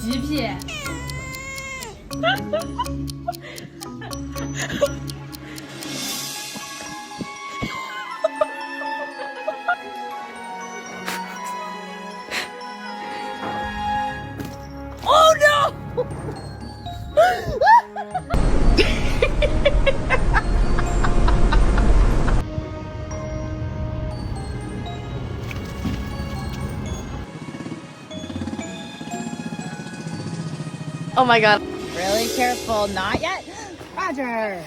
极品。Oh no! Oh my god. Really careful, not yet. Roger.